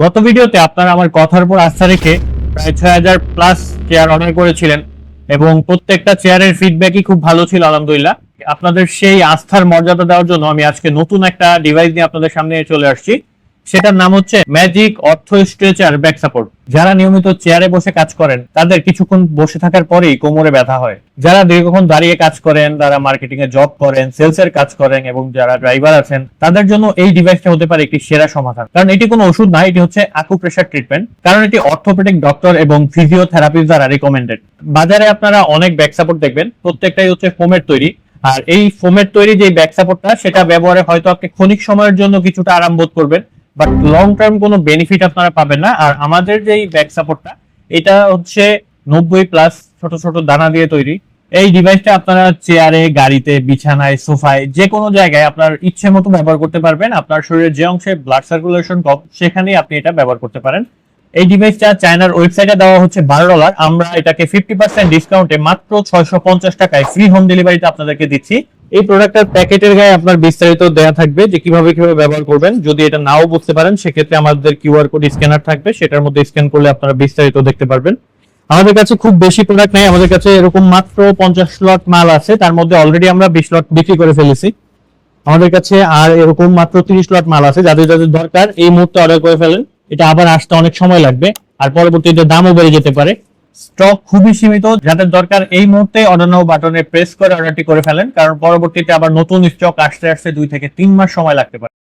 গত ভিডিওতে আপনারা আমার কথার উপর আস্থা রেখে প্রায় ৬,০০০+ চেয়ার অর্ডার করেছিলেন এবং প্রত্যেকটা চেয়ারের ফিডব্যাকই খুব ভালো ছিল আলহামদুলিল্লাহ। আপনাদের সেই আস্থার মর্যাদা দেওয়ার জন্য আমি আজকে নতুন একটা ডিভাইস নিয়ে আপনাদের সামনে চলে আসছি। সেটার নাম হচ্ছে ম্যাজিক অর্থো স্ট্রেচার ব্যাক সাপোর্ট। যারা নিয়মিত চেয়ারে বসে কাজ করেন তাদের কিছুক্ষণ বসে থাকার পরেই কোমরে ব্যথা হয়। যারা দীর্ঘক্ষণ দাঁড়িয়ে কাজ করেন, যারা মার্কেটিং এ জব করেন, সেলস এর কাজ করেন এবং যারা ড্রাইভার আছেন তাদের জন্য এই ডিভাইসটা হতে পারে একটি সেরা সমাধান। কারণ এটি কোনো ওষুধ না, এটি হচ্ছে আকুপ্রেশার ট্রিটমেন্ট। কারণ এটি অর্থোপেডিক ডক্টর এবং ফিজিওথেরাপিস্ট দ্বারা রিকমেন্ডেড। বাজারে আপনারা অনেক ব্যাক সাপোর্ট দেখবেন, প্রত্যেকটাই হচ্ছে ফোমের তৈরি। আর এই ফোমের তৈরি যে ব্যাক সাপোর্টটা, সেটা ব্যবহারে হয়তো আপনি ক্ষণিক সময়ের জন্য কিছুটা আরাম বোধ করবেন, বাট লং টার্ম কোনো বেনিফিট আপনারা পাবেন না। আর আমাদের যে ব্যাক সাপোর্টটা, এটা হচ্ছে 90+ ছোট ছোট দানা দিয়ে তৈরি। এই ডিভাইসটা আপনারা চেয়ারে, গাড়িতে, বিছানায়, সোফায়, যে কোনো জায়গায় আপনার ইচ্ছে মতো ব্যবহার করতে পারবেন। আপনার শরীরের যে অংশে ব্লাড সার্কুলেশন কম, সেখানেই আপনি এটা ব্যবহার করতে পারেন। এই ডিভাইসটা চায়নার ওয়েবসাইটে দেওয়া হচ্ছে $12। আমরা এটাকে 50% ডিসকাউন্টে মাত্র 650 টাকায় ফ্রি হোম ডেলিভারিতে আপনাদেরকে দিচ্ছি। এই প্রোডাক্টের প্যাকেটের গায়ে আপনার বিস্তারিত দেওয়া থাকবে যে কিভাবে ব্যবহার করবেন। যদি এটা নাও বুঝতে পারেন, সেক্ষেত্রে আমাদের কিউআর কোড স্ক্যানার থাকবে, সেটার মধ্যে স্ক্যান করলে আপনারা বিস্তারিত দেখতে পারবেন। আমাদের কাছে খুব বেশি প্রোডাক্ট নেই, আমাদের কাছে এরকম মাত্র 50 লট মাল আছে। তার মধ্যে অলরেডি আমরা 20 লট বিক্রি করে ফেলেছি। আমাদের কাছে আর এরকম মাত্র 30 লট মাল আছে। যাদের যাদের দরকার এই মুহূর্তে অর্ডার করে ফেলেন, এটা আবার আসতে অনেক সময় লাগবে আর পরবর্তীতে দামও বেড়ে যেতে পারে। স্টক খুবই সীমিত। যাদের দরকার এই মুহূর্তে অর্ডার নাও বাটনে প্রেস করে অর্ডারটি করে ফেলেন, কারণ পরবর্তীতে আবার নতুন স্টক আসতে আসতে 2 থেকে 3 মাস সময় লাগতে পারে।